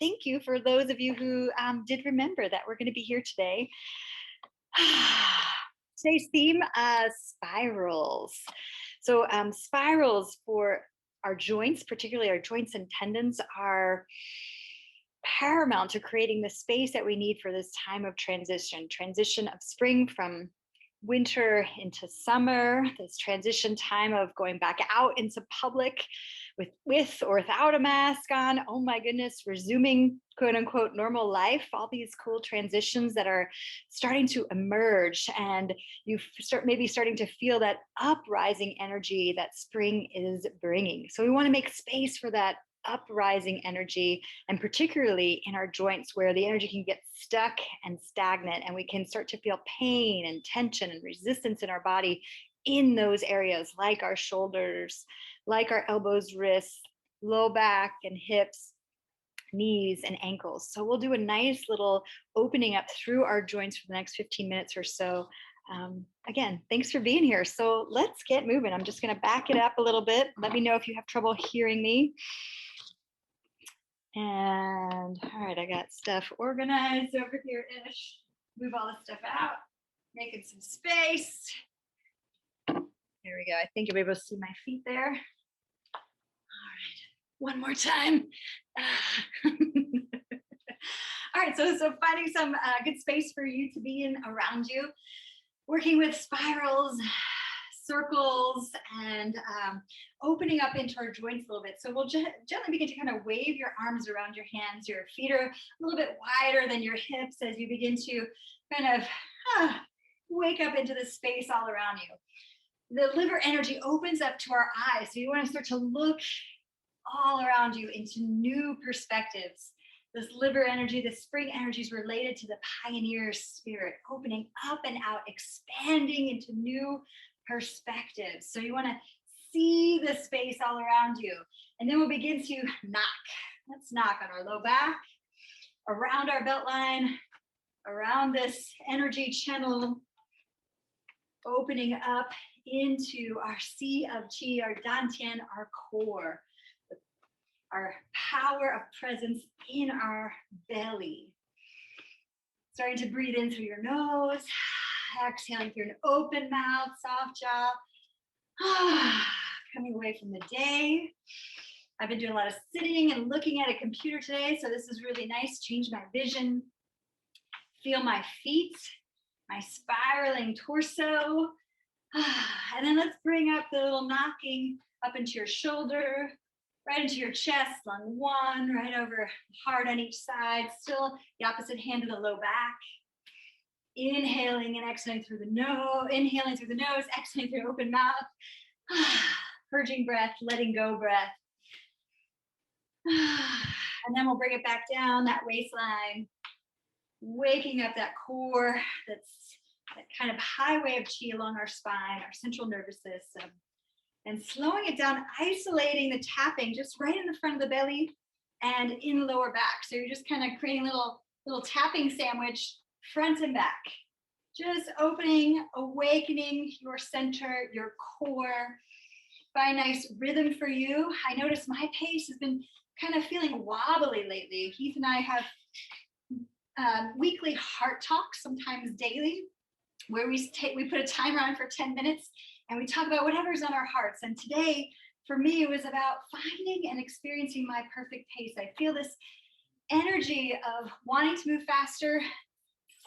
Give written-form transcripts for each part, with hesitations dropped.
thank you for those of you who did remember that we're going to be here today. Today's theme, spirals. So spirals for our joints, particularly our joints and tendons, are paramount to creating the space that we need for this time of transition of spring from winter into summer, this transition time of going back out into public with or without a mask on. Oh my goodness, resuming quote unquote normal life, all these cool transitions that are starting to emerge, and you start maybe starting to feel that uprising energy that spring is bringing. So we want to make space for that uprising energy, and particularly in our joints where the energy can get stuck and stagnant, and we can start to feel pain and tension and resistance in our body in those areas, like our shoulders, like our elbows, wrists, low back and hips, knees and ankles. So we'll do a nice little opening up through our joints for the next 15 minutes or so. Again, thanks for being here. So let's get moving. I'm just going to back it up a little bit. Let me know if you have trouble hearing me. And all right, I got stuff organized over here-ish. Move all this stuff out, making some space. There we go. I think you'll be able to see my feet there. All right, one more time. All right, so finding some good space for you to be in around you, working with spirals, circles, and opening up into our joints a little bit. So we'll gently begin to kind of wave your arms around your hands. Your feet are a little bit wider than your hips as you begin to kind of wake up into the space all around you. The liver energy opens up to our eyes. So you want to start to look all around you into new perspectives. This liver energy, the spring energy is related to the pioneer spirit, opening up and out, expanding into new perspectives. So you want to see the space all around you. And then we'll begin to knock. Let's knock on our low back, around our belt line, around this energy channel, opening up into our sea of chi, our dantian, our core, our power of presence in our belly. Starting to breathe in through your nose, exhaling through an open mouth, soft jaw. Coming away from the day. I've been doing a lot of sitting and looking at a computer today, so this is really nice. Change my vision. Feel my feet, my spiraling torso. And then let's bring up the little knocking up into your shoulder, right into your chest, lung one, right over heart on each side. Still the opposite hand to the low back. Inhaling and exhaling through the nose, inhaling through the nose, exhaling through open mouth. Purging breath, letting go breath. And then we'll bring it back down that waistline, waking up that core, that's that kind of highway of chi along our spine, our central nervous system, and slowing it down, isolating the tapping just right in the front of the belly and in the lower back. So you're just kind of creating a little tapping sandwich, front and back. Just opening, awakening your center, your core. Find a nice rhythm for you. I notice my pace has been kind of feeling wobbly lately. Heath and I have weekly heart talks, sometimes daily, where we put a timer on for 10 minutes and we talk about whatever's on our hearts. And today, for me, it was about finding and experiencing my perfect pace. I feel this energy of wanting to move faster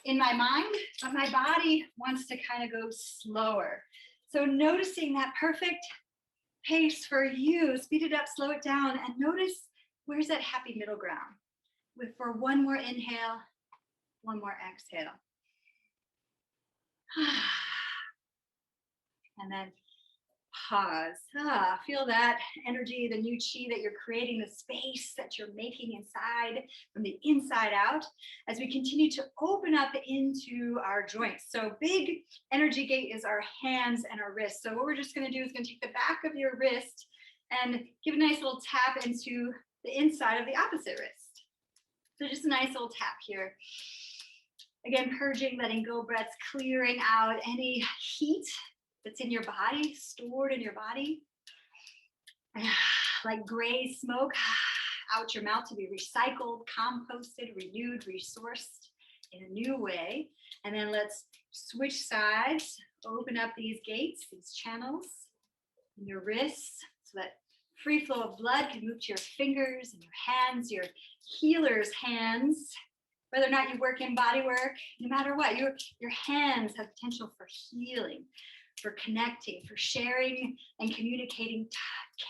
in my mind, but my body wants to kind of go slower. So noticing that perfect pace for you, speed it up, slow it down, and notice where's that happy middle ground. For one more inhale, one more exhale. And then pause. Feel that energy, the new chi that you're creating, the space that you're making inside, from the inside out, as we continue to open up into our joints. So big energy gate is our hands and our wrists. So what we're just going to do is going to take the back of your wrist and give a nice little tap into the inside of the opposite wrist. So just a nice little tap here. Again, purging, letting go breaths, clearing out any heat that's in your body, stored in your body. Like gray smoke out your mouth to be recycled, composted, renewed, resourced in a new way. And then let's switch sides, open up these gates, these channels in your wrists so that free flow of blood can move to your fingers and your hands, your healer's hands. Whether or not you work in body work, no matter what, your hands have potential for healing, for connecting, for sharing and communicating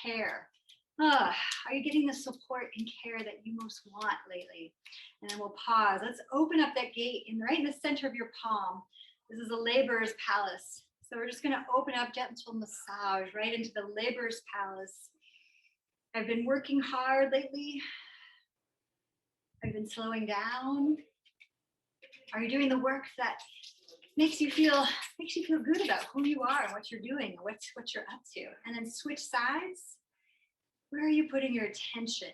care. Are you getting the support and care that you most want lately? And then we'll pause. Let's open up that gate right in the center of your palm. This is a laborer's palace. So we're just going to open up gentle massage right into the laborer's palace. I've been working hard lately. I've been slowing down. Are you doing the work that makes you feel good about who you are and what you're doing, and what you're up to? And then switch sides. Where are you putting your attention?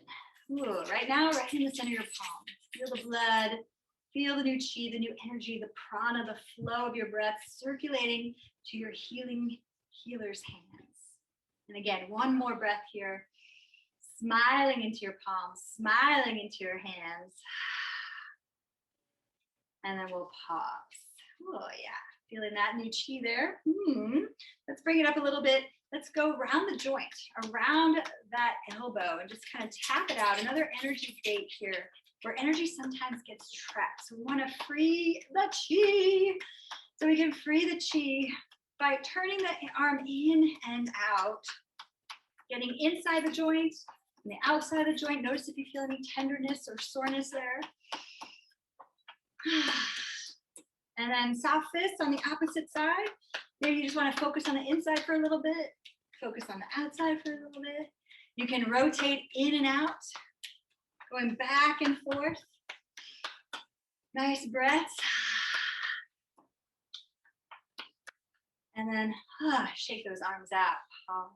Ooh, right now, right in the center of your palm. Feel the blood, feel the new chi, the new energy, the prana, the flow of your breath circulating to your healer's hands. And again, one more breath here. Smiling into your palms, smiling into your hands. And then we'll pause. Oh yeah, feeling that new chi there. Let's bring it up a little bit. Let's go around the joint, around that elbow, and just kind of tap it out. Another energy gate here, where energy sometimes gets trapped. So we want to free the chi. So we can free the chi by turning the arm in and out, getting inside the joint, and the outside of the joint. Notice if you feel any tenderness or soreness there. And then soft fist on the opposite side. Maybe you just want to focus on the inside for a little bit, focus on the outside for a little bit. You can rotate in and out, going back and forth. Nice breaths. And then shake those arms out. Pause.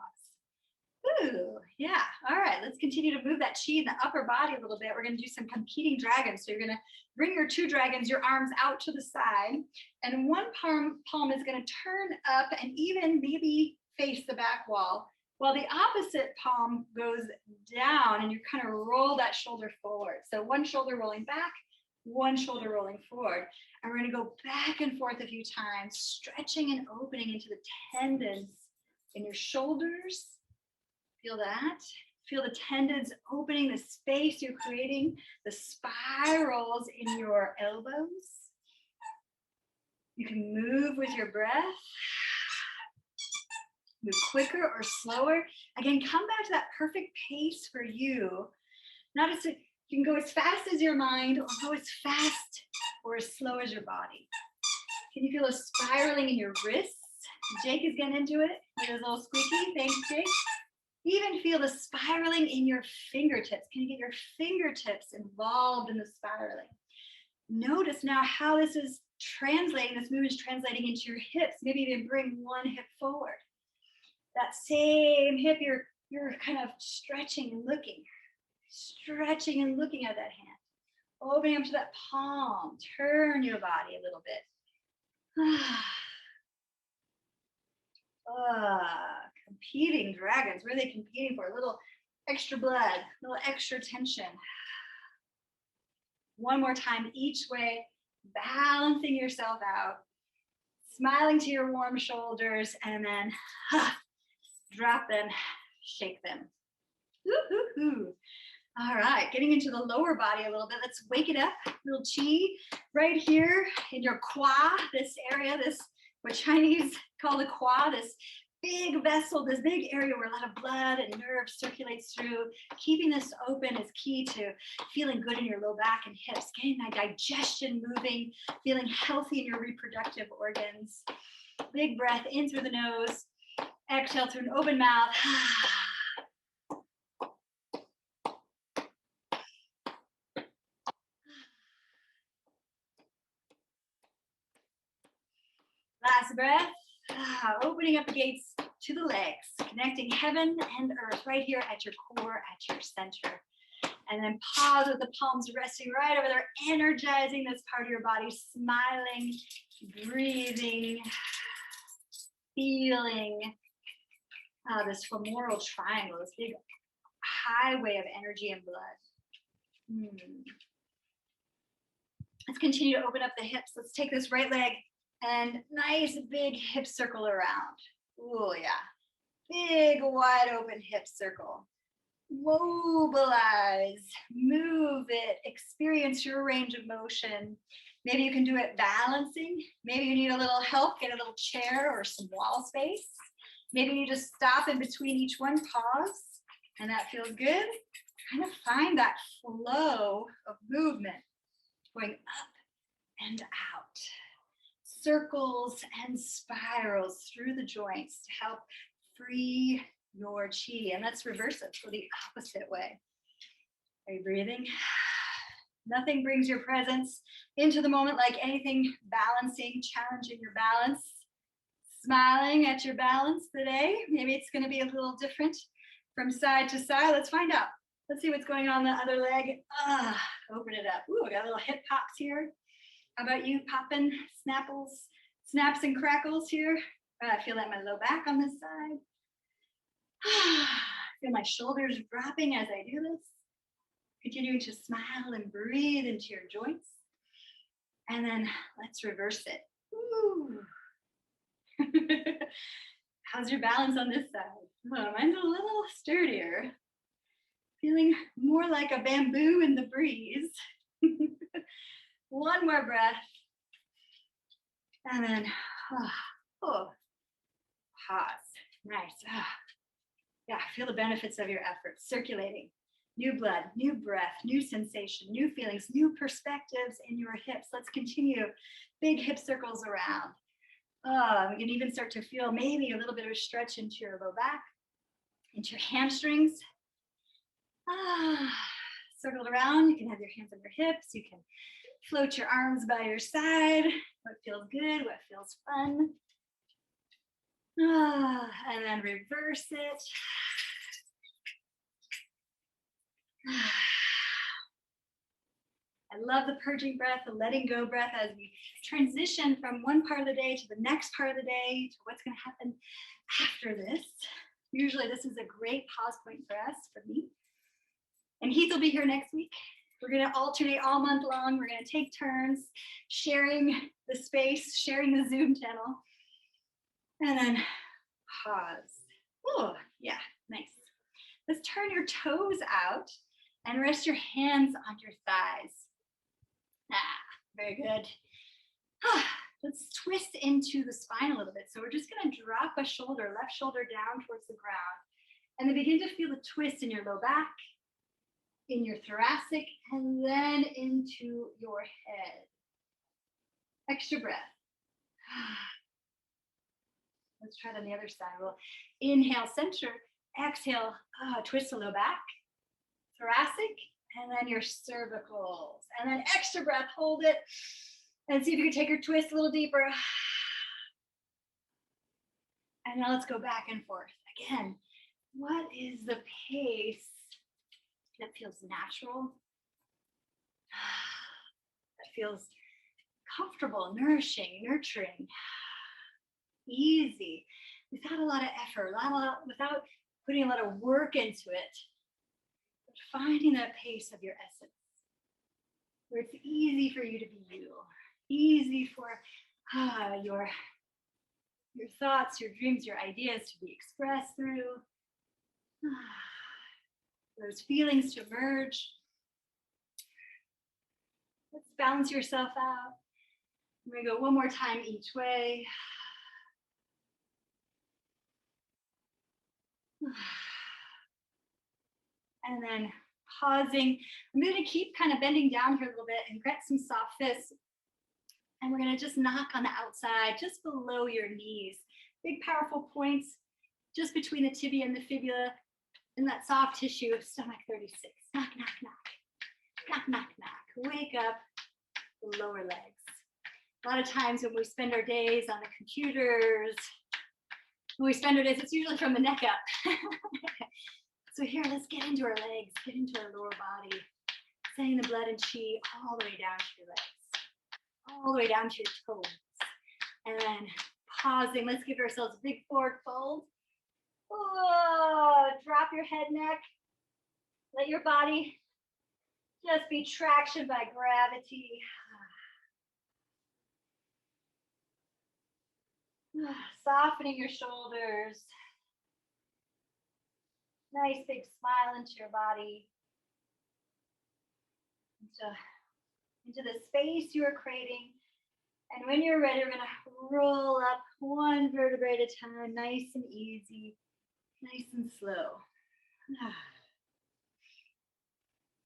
Ooh, yeah. All right, let's continue to move that chi in the upper body a little bit. We're going to do some competing dragons. So you're going to bring your two dragons, your arms out to the side, and one palm is going to turn up and even maybe face the back wall, while the opposite palm goes down, and you kind of roll that shoulder forward. So one shoulder rolling back, one shoulder rolling forward. And we're going to go back and forth a few times, stretching and opening into the tendons in your shoulders. Feel that. Feel the tendons opening, the space you're creating, the spirals in your elbows. You can move with your breath. Move quicker or slower. Again, come back to that perfect pace for you. You can go as fast as your mind, or go as fast or as slow as your body. Can you feel a spiraling in your wrists? Jake is getting into it with his little squeaky. Thanks, Jake. Even feel the spiraling in your fingertips. Can you get your fingertips involved in the spiraling? Notice now how this is translating, this movement is translating into your hips. Maybe even bring one hip forward. That same hip, you're kind of stretching and looking at that hand. Opening up to that palm. Turn your body a little bit. Competing dragons. What are they competing for? A little extra blood, a little extra tension. One more time each way, balancing yourself out, smiling to your warm shoulders, and then drop them, shake them. Woo-hoo-hoo. All right, getting into the lower body a little bit. Let's wake it up. A little chi right here in your qua, this area, this what Chinese call the qua, this big vessel, this big area where a lot of blood and nerves circulates through. Keeping this open is key to feeling good in your low back and hips, getting that digestion moving, feeling healthy in your reproductive organs. Big breath in through the nose, exhale through an open mouth. Last breath. Opening up the gates to the legs, connecting heaven and earth right here at your core, at your center. And then pause with the palms resting right over there, energizing this part of your body, smiling, breathing, feeling this femoral triangle, this big highway of energy and blood. Let's continue to open up the hips. Let's take this right leg and nice big hip circle around. Oh yeah. Big wide open hip circle. Mobilize, move it, experience your range of motion. Maybe you can do it balancing. Maybe you need a little help, get a little chair or some wall space. Maybe you just stop in between each one, pause, and that feels good. Kind of find that flow of movement going up and out. Circles and spirals through the joints to help free your chi. And let's reverse it for the opposite way. Are you breathing? Nothing brings your presence into the moment like anything balancing, challenging your balance. Smiling at your balance today. Maybe it's going to be a little different from side to side. Let's find out. Let's see what's going on the other leg. Open it up. Ooh, I got little hip pops here. How about you popping snaps and crackles here? I feel like my low back on this side. Feel my shoulders dropping as I do this. Continuing to smile and breathe into your joints. And then let's reverse it. Ooh. How's your balance on this side? Oh, mine's a little sturdier. Feeling more like a bamboo in the breeze. One more breath. And then pause. Nice. Yeah, feel the benefits of your effort. Circulating. New blood, new breath, new sensation, new feelings, new perspectives in your hips. Let's continue. Big hip circles around. We can even start to feel maybe a little bit of a stretch into your low back, into your hamstrings. Circled around. You can have your hands on your hips. You can float your arms by your side. What feels good, what feels fun. And then reverse it. I love the purging breath, the letting go breath as we transition from one part of the day to the next part of the day to what's going to happen after this. Usually this is a great pause point for us, for me. And Heath will be here next week. We're going to alternate all month long. We're going to take turns sharing the space, sharing the Zoom channel. And then pause. Oh, yeah, nice. Let's turn your toes out and rest your hands on your thighs. Very good. Let's twist into the spine a little bit. So we're just going to drop a shoulder, left shoulder down towards the ground, and then begin to feel the twist in your low back, in your thoracic, and then into your head. Extra breath. Let's try it on the other side. We'll inhale, center, exhale, twist the low back, thoracic, and then your cervicals. And then extra breath, hold it. And see if you can take your twist a little deeper. And now let's go back and forth. Again, what is the pace that feels natural? That feels comfortable, nourishing, nurturing, easy, without a lot of effort, without putting a lot of work into it. But finding that pace of your essence, where it's easy for you to be you, easy for your thoughts, your dreams, your ideas to be expressed through, those feelings to emerge. Let's balance yourself out. We're going to go one more time each way. And then pausing. I'm going to keep kind of bending down here a little bit and get some soft fists. And we're going to just knock on the outside, just below your knees. Big, powerful points just between the tibia and the fibula in that soft tissue of stomach 36. Knock, knock, knock. Knock, knock, knock. Wake up the lower legs. A lot of times when we spend our days on the computers, it's usually from the neck up. So here, let's get into our legs, get into our lower body, sending the blood and chi all the way down to your legs, all the way down to your toes. And then pausing, let's give ourselves a big forward fold. Oh, drop your head, neck. Let your body just be traction by gravity. Softening your shoulders. Nice big smile into your body. Into the space you are creating. And when you're ready, we're going to roll up one vertebrae at a time, nice and easy, nice and slow.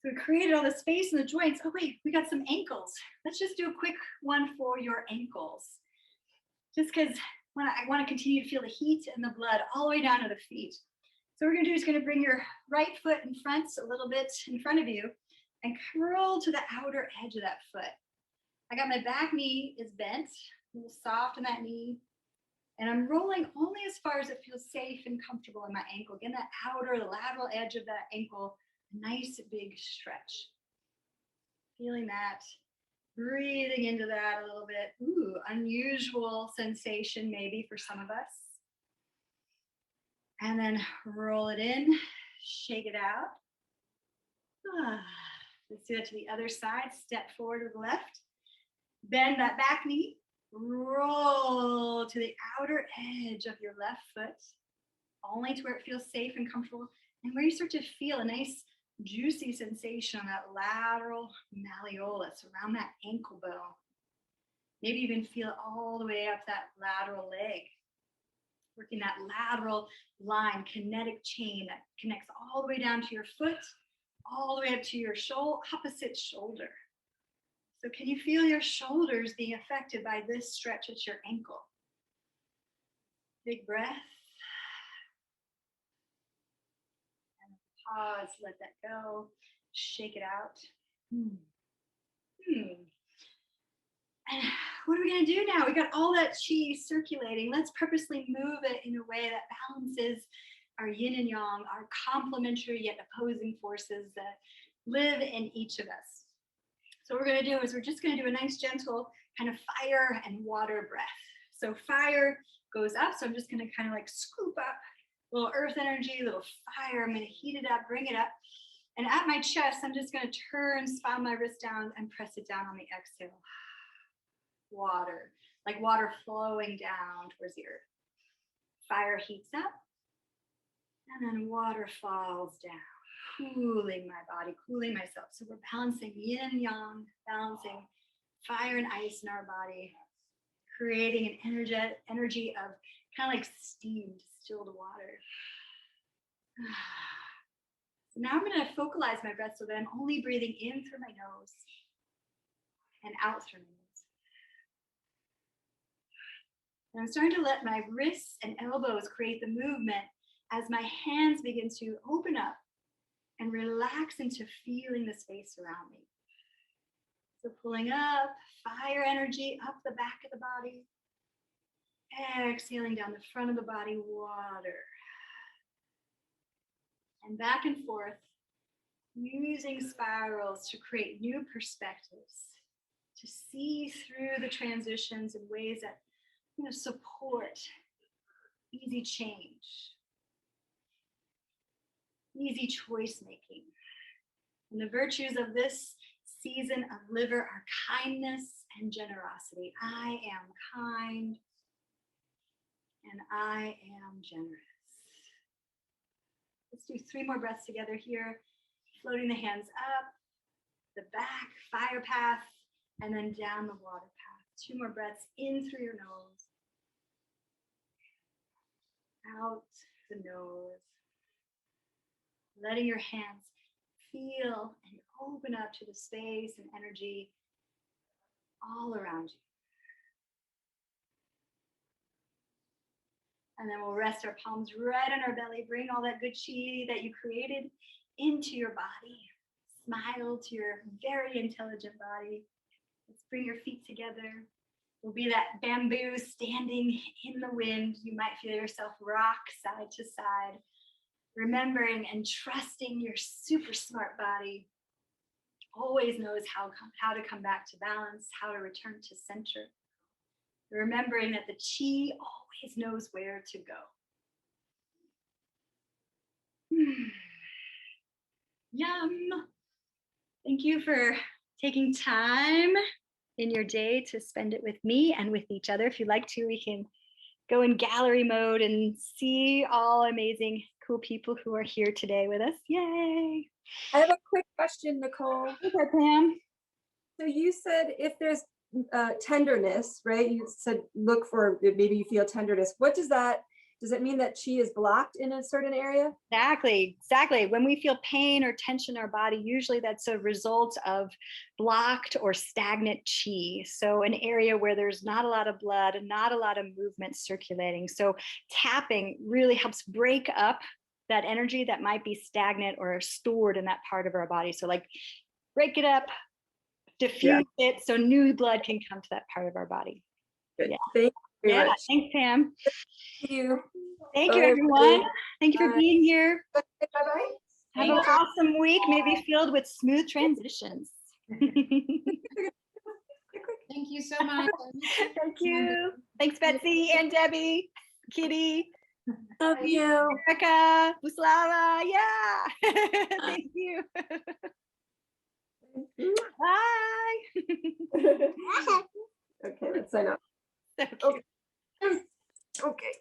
So we created all the space in the joints. Oh wait, we got some ankles. Let's just do a quick one for your ankles. Just because I want to continue to feel the heat and the blood all the way down to the feet. So what we're going to do is going to bring your right foot in front, a little bit in front of you, and curl to the outer edge of that foot. I got my back knee is bent, a little soft in that knee, and I'm rolling only as far as it feels safe and comfortable in my ankle. Again, that outer, the lateral edge of that ankle, nice big stretch. Feeling that, breathing into that a little bit. Ooh, unusual sensation maybe for some of us. And then roll it in, shake it out. Let's do that to the other side. Step forward to the left. Bend that back knee. Roll to the outer edge of your left foot, only to where it feels safe and comfortable, and where you start to feel a nice juicy sensation on that lateral malleolus around that ankle bone. Maybe even feel it all the way up that lateral leg. Working that lateral line, kinetic chain that connects all the way down to your foot, all the way up to your opposite shoulder. So can you feel your shoulders being affected by this stretch at your ankle? Big breath. And pause, let that go. Shake it out. And what are we going to do now? We got all that chi circulating. Let's purposely move it in a way that balances our yin and yang, our complementary yet opposing forces that live in each of us. So what we're going to do is we're just going to do a nice gentle kind of fire and water breath. So fire goes up. So I'm just going to kind of like scoop up a little earth energy, a little fire. I'm going to heat it up, bring it up. And at my chest, I'm just going to turn, spine my wrist down and press it down on the exhale. Water, like water flowing down towards the earth. Fire heats up. And then water falls down, cooling my body, cooling myself. So we're balancing yin, yang, balancing fire and ice in our body, creating an energy of kind of like steam, distilled water. So now I'm going to focalize my breath so that I'm only breathing in through my nose and out through my nose. And I'm starting to let my wrists and elbows create the movement as my hands begin to open up and relax into feeling the space around me. So pulling up, fire energy up the back of the body. Exhaling down the front of the body, water. And back and forth, using spirals to create new perspectives, to see through the transitions in ways that support easy change, easy choice making. And the virtues of this season of liver are kindness and generosity. I am kind and I am generous. Let's do 3 more breaths together here. Floating the hands up, the back, fire path, and then down the water path. 2 more breaths in through your nose. Out the nose. Letting your hands feel and open up to the space and energy all around you. And then we'll rest our palms right on our belly. Bring all that good chi that you created into your body. Smile to your very intelligent body. Let's bring your feet together. We'll be that bamboo standing in the wind. You might feel yourself rock side to side, remembering and trusting your super smart body. Always knows how to come back to balance, how to return to center. Remembering that the chi always knows where to go. Yum. Thank you for taking time in your day to spend it with me and with each other. If you'd like to, we can go in gallery mode and see all amazing, cool people who are here today with us. Yay. I have a quick question, Nicole. Okay, Pam. So you said if there's tenderness, right? You said look for, maybe you feel tenderness. What does it mean that chi is blocked in a certain area? Exactly. When we feel pain or tension in our body, usually that's a result of blocked or stagnant chi. So an area where there's not a lot of blood and not a lot of movement circulating. So tapping really helps break up that energy that might be stagnant or stored in that part of our body. So like break it up, diffuse it so new blood can come to that part of our body. Good. Yeah. Thank you very much. Thanks, Pam. Thank you. Thank you, everyone. Thank you for being here. Bye-bye. Have an awesome week, maybe filled with smooth transitions. Thank you so much. Thank you. Thanks, Betsy and Debbie, Kitty. Love you. Erica, Buslava. Yeah. Thank you. Bye. Okay, let's sign up. So cute. Okay.